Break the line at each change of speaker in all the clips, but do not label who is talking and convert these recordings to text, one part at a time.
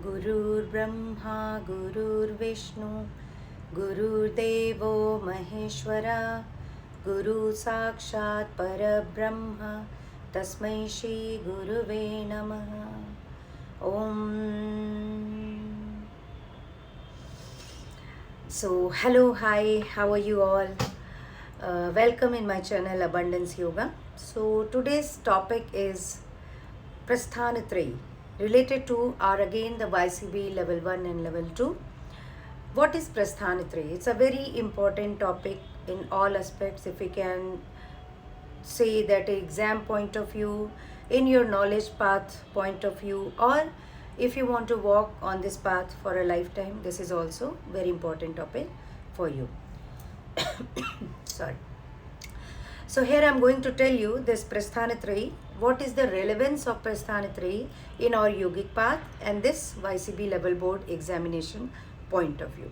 गुरुर्ब्रह्मा गुरुर्विष्णु गुरुर्देवो महेश्वरा गुरु साक्षात् परब्रह्म तस्मै श्री गुरुवे नमः. Om. So hello, hi, how are you all? Welcome in my channel Abundance Yoga. So today's topic is Prasthanatrayi, related to are again the YCB level 1 and level 2. What is Prasthanatrayi? It's a very important topic in all aspects. If we can say that exam point of view, in your knowledge path point of view, or if you want to walk on this path for a lifetime, this is also very important topic for you. Sorry. So here I am going to tell you this Prasthanatrayi, what is the relevance of Prasthanatrayi in our yogic path and this YCB level board examination point of view.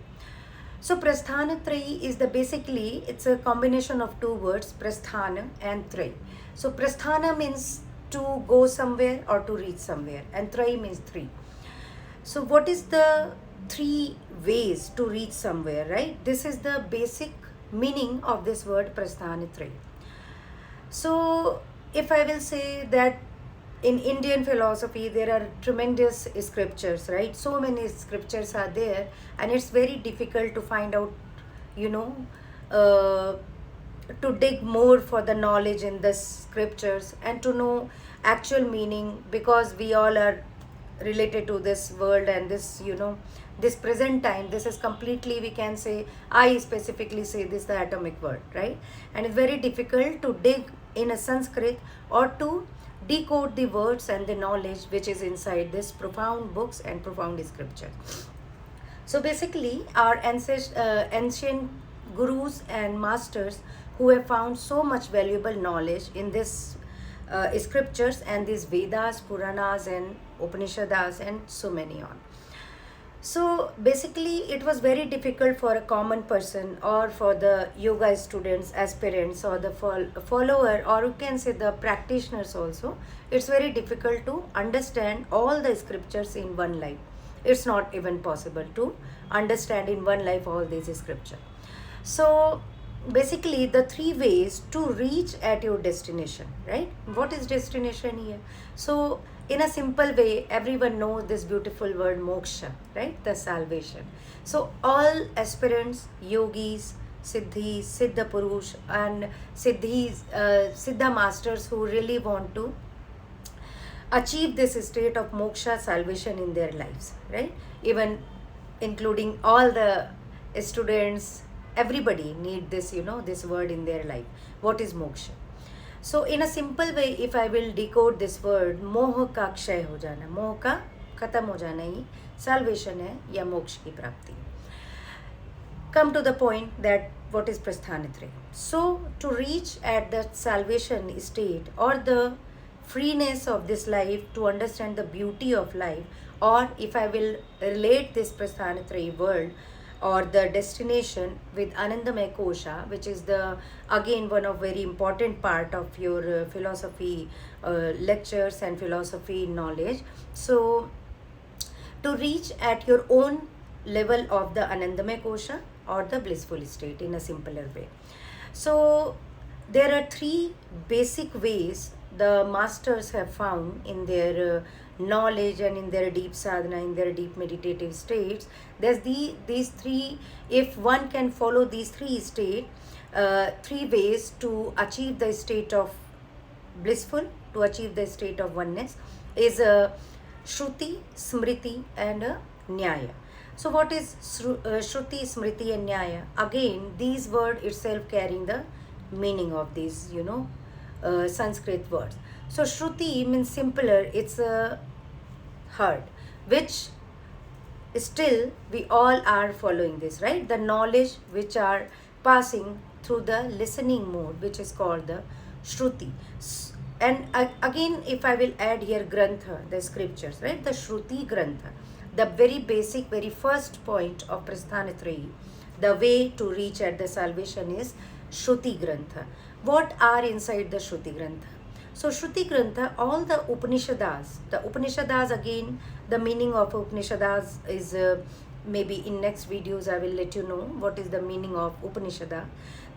So Prasthanatrayi is basically it's a combination of two words, Prasthana and Trayi. So Prasthana means to go somewhere or to reach somewhere, and Trayi means three. So what is the three ways to reach somewhere, right? This is the basic meaning of this word Prasthanatrayi. So if I will say that in Indian philosophy there are tremendous scriptures, right? So many scriptures are there, and it's very difficult to find out, to dig more for the knowledge in the scriptures and to know actual meaning, because we all are related to this world and this, this present time. This is completely, we can say, I specifically say this, the atomic world, right? And it's very difficult to dig in a Sanskrit or to decode the words and the knowledge which is inside this profound books and profound scripture. So basically our ancient gurus and masters who have found so much valuable knowledge in this scriptures and these Vedas, Puranas and Upanishads and so many on. So basically it was very difficult for a common person or for the yoga students, aspirants, or the follower, or you can say the practitioners also. It's very difficult to understand all the scriptures in one life. It's not even possible to understand in one life all these scriptures. So basically the three ways to reach at your destination, right? What is destination here? So in a simple way, everyone knows this beautiful word moksha, right? The salvation. So all aspirants, yogis, siddhis, siddha purush and siddhis, siddha masters who really want to achieve this state of moksha, salvation in their lives, right? Even including all the students, everybody need this, this word in their life. What is moksha? So in a simple way, if I will decode this word, मोह का क्षय हो जाना, मोह का खत्म हो जाना ही salvation है या मोक्ष की प्राप्ति. Come to the point that what is Prasthanatrayi. So to reach at the salvation state or the freeness of this life, to understand the beauty of life, or if I will relate this Prasthanatrayi world or the destination with Anandamaya Kosha, which is the again one of very important part of your philosophy lectures and philosophy knowledge. So to reach at your own level of the Anandamaya Kosha or the blissful state in a simpler way. So there are three basic ways the masters have found in their knowledge and in their deep sadhana, in their deep meditative states. There's these three, if one can follow these three three ways to achieve the state of blissful, to achieve the state of oneness, is Shruti, Smriti and Nyaya. So what is Shruti, Smriti and Nyaya? Again, these words itself carrying the meaning of these, Sanskrit words. So Shruti means simpler, it's a heard, which still we all are following this, right? The knowledge which are passing through the listening mode, which is called the Shruti. And again, if I will add here Grantha, the scriptures, right? The Shruti Grantha, the very basic, very first point of Prasthanatrayi, the way to reach at the salvation is Shruti Grantha. What are inside the Shruti Grantha? So Shruti Grantha, all the Upanishadas again, the meaning of Upanishadas is maybe in next videos I will let you know what is the meaning of Upanishada.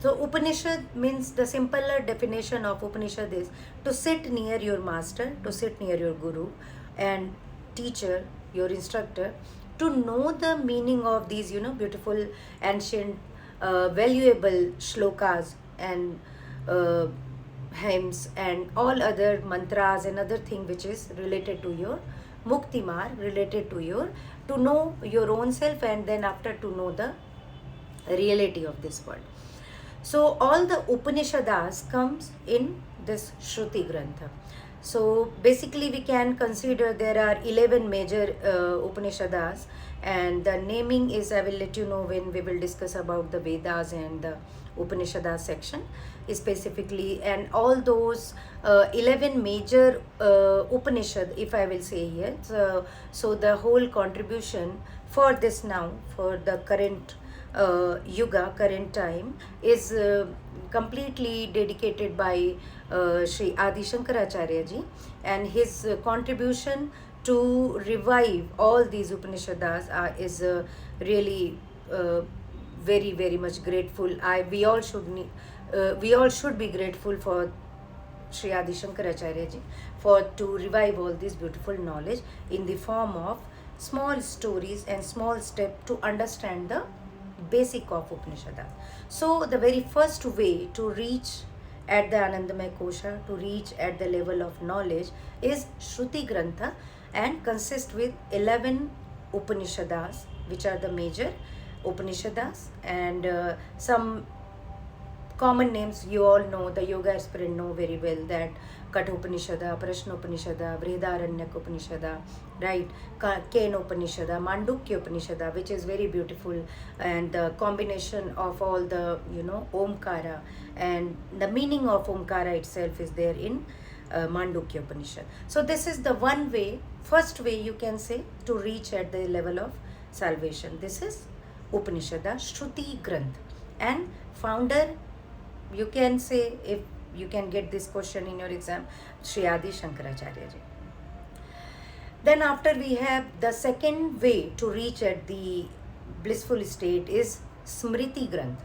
So Upanishad means, the simpler definition of Upanishad is to sit near your master, to sit near your guru and teacher, your instructor, to know the meaning of these, beautiful, ancient, valuable shlokas and hymns and all other mantras and other thing which is related to your mukti marg, related to your, to know your own self, and then after to know the reality of this world. So all the Upanishadas comes in this Shruti Grantha. So basically we can consider there are 11 major Upanishadas, and the naming is, I will let you know when we will discuss about the Vedas and the Upanishadas section specifically, and all those 11 major Upanishad, if I will say here. So the whole contribution for this now, for the current yuga, current time, is completely dedicated by Sri Adi Shankaracharya ji, and his contribution to revive all these Upanishads is really very very much grateful. We all should be grateful for Sri Adi Shankaracharya ji for to revive all this beautiful knowledge in the form of small stories and small step to understand the basic of Upanishad. So the very first way to reach at the Anandamaya Kosha, to reach at the level of knowledge, is Shruti Grantha, and consists with 11 Upanishadas, which are the major Upanishadas, and some common names you all know, the yoga aspirant know very well, that Kathopanishada, Prashnopanishada, Vrihadaranyaka Upanishada, right? Kenopanishada, Mandukya Upanishada, which is very beautiful, and the combination of all the, Omkara, and the meaning of Omkara itself is there in Mandukya Upanishad. So this is the one way, first way you can say, to reach at the level of salvation. This is Upanishada, Shruti Granth, and founder, you can say, if you can get this question in your exam, Sri Adi Shankaracharya ji. Then after we have the second way to reach at the blissful state is Smriti Granth.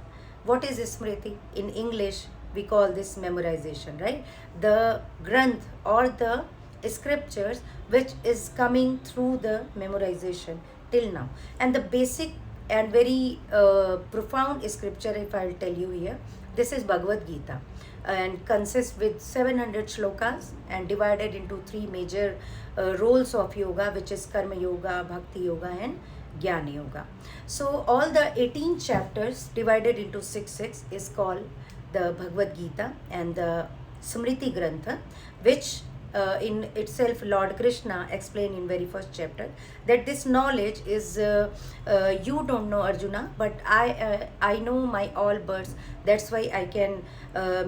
What is Smriti? In English we call this memorization, right? The Granth or the scriptures which is coming through the memorization till now. And the basic and very profound scripture, if I'll tell you here, this is Bhagavad Gita, and consists with 700 shlokas and divided into three major roles of yoga, which is Karma Yoga, Bhakti Yoga and Jnana Yoga. So all the 18 chapters divided into 6 is called the Bhagavad Gita and the Smriti Grantha, which in itself Lord Krishna explained in very first chapter that this knowledge is you don't know, Arjuna, but I know my all births, that's why I can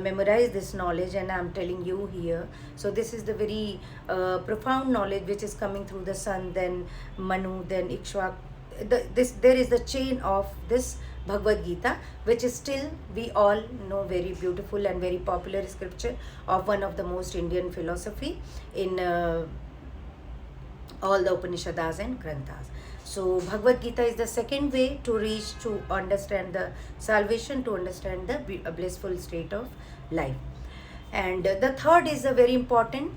memorize this knowledge and I'm telling you here. So this is the very profound knowledge which is coming through the sun, then Manu, then Ikshvak. There is the chain of this Bhagavad Gita, which is still we all know very beautiful and very popular scripture of one of the most Indian philosophy in all the Upanishads and Granthas. So Bhagavad Gita is the second way to reach, to understand the salvation, to understand the blissful state of life. And the third is a very important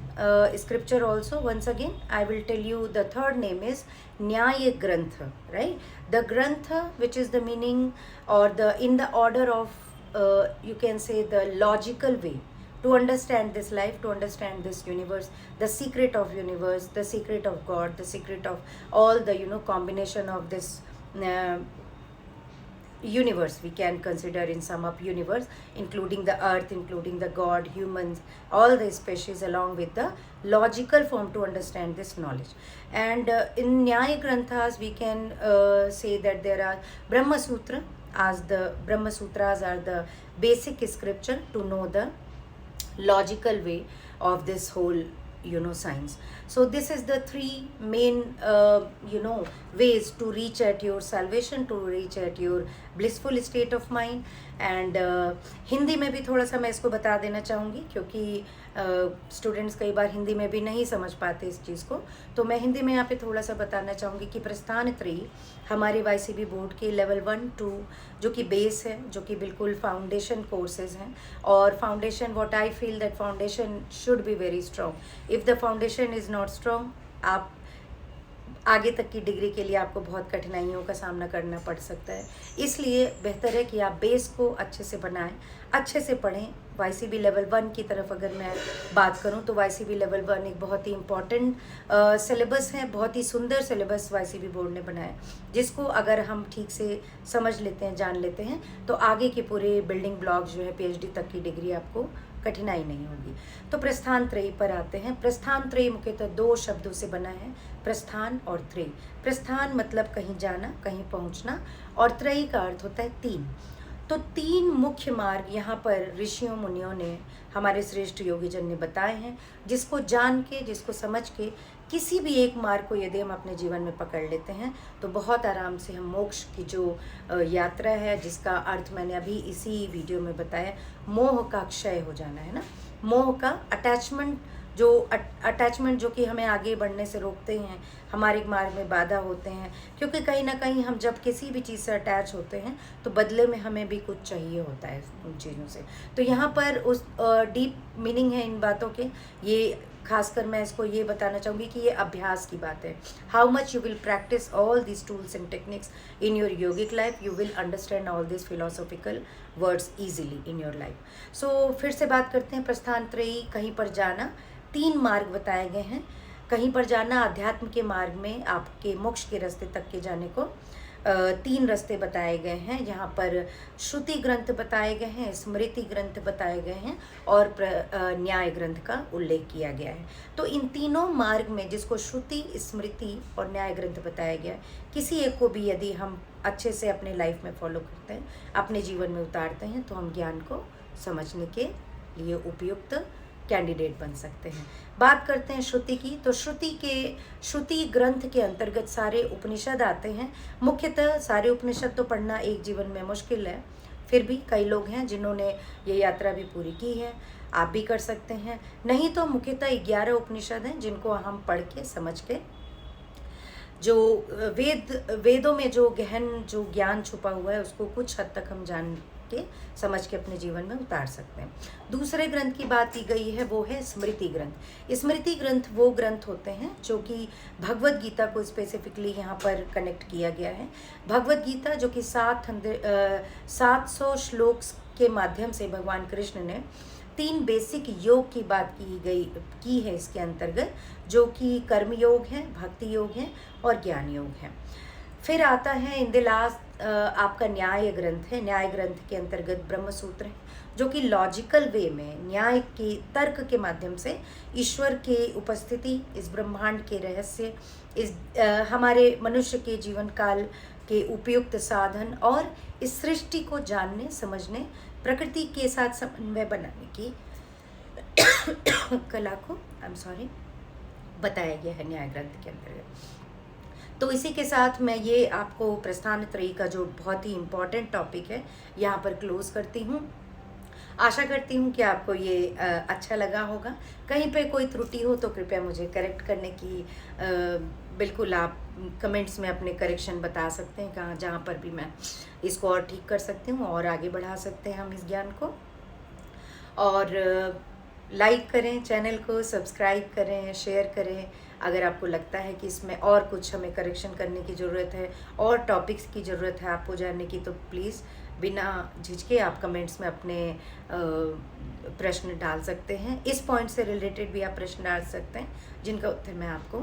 scripture also. Once again, I will tell you the third name is Nyaya Grantha, right? The Grantha, which is the meaning or the in the order of, you can say, the logical way to understand this life, to understand this universe, the secret of universe, the secret of God, the secret of all the, combination of this universe. We can consider in sum up universe, including the earth, including the God, humans, all the species, along with the logical form to understand this knowledge. And in Nyaya Granthas we can say that there are Brahma Sutra, as the Brahma Sutras are the basic scripture to know the logical way of this whole science. So this is the three main ways to reach at your salvation, to reach at your blissful state of mind. And Hindi में भी थोड़ा सा मैं इसको बता देना चाहूँगी, क्योंकि स्टूडेंट्स कई बार हिंदी में भी नहीं समझ पाते इस चीज़ को, तो मैं हिंदी में यहाँ पे थोड़ा सा बताना चाहूँगी कि प्रस्थान त्रयी हमारे YCB बोर्ड के लेवल 1-2 जो कि बेस है, जो कि बिल्कुल फाउंडेशन कोर्सेज हैं। और foundation, what I feel that foundation should be very strong. If the foundation is not strong, आप आगे तक की डिग्री के लिए आपको बहुत कठिनाइयों का सामना करना पड़ सकता है। इसलिए बेहतर है कि आप बेस को अच्छे से बनाएं, अच्छे से पढ़ें। YCB लेवल 1 की तरफ अगर मैं बात करूं तो YCB लेवल 1 एक बहुत ही इम्पॉर्टेंट सिलेबस है, बहुत ही सुंदर सिलेबस YCB बोर्ड ने बनाया, जिसको अगर हम ठीक से समझ लेते हैं, जान लेते हैं, तो आगे के पूरे बिल्डिंग ब्लॉक जो है PhD तक की डिग्री आपको कठिनाई नहीं होगी। तो प्रस्थान त्रयी पर आते हैं। प्रस्थान त्रयी मुख्यतः 2 शब्दों से बना है, प्रस्थान और त्रयी। प्रस्थान मतलब कहीं जाना, कहीं पहुंचना, और त्रयी का अर्थ होता है 3। तो 3 मुख्य मार्ग यहाँ पर ऋषियों मुनियों ने, हमारे श्रेष्ठ योगीजन ने बताए हैं, जिसको जान के, जिसको समझ के किसी भी एक मार्ग को यदि हम अपने जीवन में पकड़ लेते हैं तो बहुत आराम से हम मोक्ष की जो यात्रा है, जिसका अर्थ मैंने अभी इसी वीडियो में बताया, मोह का क्षय हो जाना है ना, मोह का अटैचमेंट जो कि हमें आगे बढ़ने से रोकते हैं, हमारे मार्ग में बाधा होते हैं। क्योंकि कहीं ना कहीं हम जब किसी भी चीज़ से अटैच होते हैं तो बदले में हमें भी कुछ चाहिए होता है उन चीज़ों से। तो यहाँ पर उस डीप मीनिंग है इन बातों के। ये खासकर मैं इसको ये बताना चाहूँगी कि ये अभ्यास की बात है। How much you will practise all this tools and techniques in your yogic life, you will understand all this philosophical words easily in your life. So फिर से बात करते हैं प्रस्थान त्रयी, कहीं पर जाना। 3 मार्ग बताए गए हैं। कहीं पर जाना, अध्यात्म के मार्ग में आपके मोक्ष के रास्ते तक के जाने को 3 रास्ते बताए गए हैं। यहाँ पर श्रुति ग्रंथ बताए गए हैं, स्मृति ग्रंथ बताए गए हैं, और न्याय ग्रंथ का उल्लेख किया गया है। तो इन तीनों मार्ग में, जिसको श्रुति, स्मृति और न्याय ग्रंथ बताया गया है, किसी एक को भी यदि हम अच्छे से अपने लाइफ में फॉलो करते हैं, अपने जीवन में उतारते हैं, तो हम ज्ञान को समझने के लिए उपयुक्त कैंडिडेट बन सकते हैं। बात करते हैं श्रुति की, तो श्रुति ग्रंथ के अंतर्गत सारे उपनिषद आते हैं। मुख्यतः सारे उपनिषद तो पढ़ना एक जीवन में मुश्किल है, फिर भी कई लोग हैं जिन्होंने ये यात्रा भी पूरी की है, आप भी कर सकते हैं। नहीं तो मुख्यतः 11 उपनिषद हैं जिनको हम पढ़ के, समझ के, जो वेदों में जो गहन जो ज्ञान छुपा हुआ है उसको कुछ हद तक हम जान के, समझ के अपने जीवन में उतार सकते हैं। दूसरे ग्रंथ की बात की गई है, वो है स्मृति ग्रंथ। स्मृति ग्रंथ वो ग्रंथ होते हैं जो कि भगवत गीता को स्पेसिफिकली यहाँ पर कनेक्ट किया गया है। भगवत गीता जो कि 700 श्लोक के माध्यम से भगवान कृष्ण ने 3 बेसिक योग की बात की है इसके अंतर्गत, जो कि कर्म योग है, भक्ति योग है और ज्ञान योग है। फिर आता है इन द लास्ट आपका न्याय ग्रंथ है। न्याय ग्रंथ के अंतर्गत ब्रह्म सूत्र है, जो कि लॉजिकल वे में, न्याय के तर्क के माध्यम से ईश्वर के उपस्थिति, इस ब्रह्मांड के रहस्य, इस हमारे मनुष्य के जीवन काल के उपयुक्त साधन और इस सृष्टि को जानने, समझने, प्रकृति के साथ समन्वय बनाने की कला को बताया गया है न्याय ग्रंथ के अंतर्गत। तो इसी के साथ मैं ये आपको प्रस्थान त्रयी का जो बहुत ही इम्पॉर्टेंट टॉपिक है यहाँ पर क्लोज करती हूँ। आशा करती हूँ कि आपको ये अच्छा लगा होगा। कहीं पे कोई त्रुटि हो तो कृपया मुझे करेक्ट करने की बिल्कुल आप कमेंट्स में अपने करेक्शन बता सकते हैं, कहाँ जहाँ पर भी मैं इसको और ठीक कर सकती हूँ और आगे बढ़ा सकते हैं हम इस ज्ञान को। और लाइक करें, चैनल को सब्सक्राइब करें, शेयर करें। अगर आपको लगता है कि इसमें और कुछ हमें करेक्शन करने की ज़रूरत है और टॉपिक्स की ज़रूरत है आपको जानने की, तो प्लीज़ बिना झिझके आप कमेंट्स में अपने प्रश्न डाल सकते हैं। इस पॉइंट से रिलेटेड भी आप प्रश्न डाल सकते हैं जिनका उत्तर मैं आपको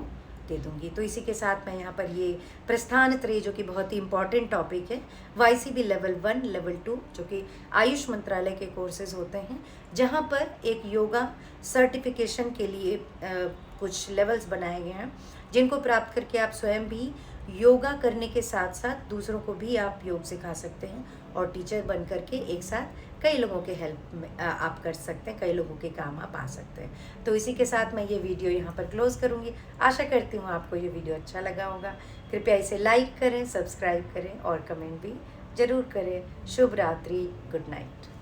दे दूंगी। तो इसी के साथ मैं यहाँ पर ये प्रस्थान त्रयी जो कि बहुत ही इंपॉर्टेंट टॉपिक है, YCB लेवल 1, लेवल 2 जो कि आयुष मंत्रालय के कोर्सेज होते हैं, जहाँ पर एक योगा सर्टिफिकेशन के लिए कुछ लेवल्स बनाए गए हैं, जिनको प्राप्त करके आप स्वयं भी योगा करने के साथ साथ दूसरों को भी आप योग सिखा सकते हैं और टीचर बन करके एक साथ कई लोगों के हेल्प में आप कर सकते हैं, कई लोगों के काम आप आ सकते हैं। तो इसी के साथ मैं ये वीडियो यहाँ पर क्लोज करूँगी। आशा करती हूँ आपको ये वीडियो अच्छा लगा होगा। कृपया इसे लाइक करें, सब्सक्राइब करें और कमेंट भी ज़रूर करें। शुभ रात्रि, गुड नाइट।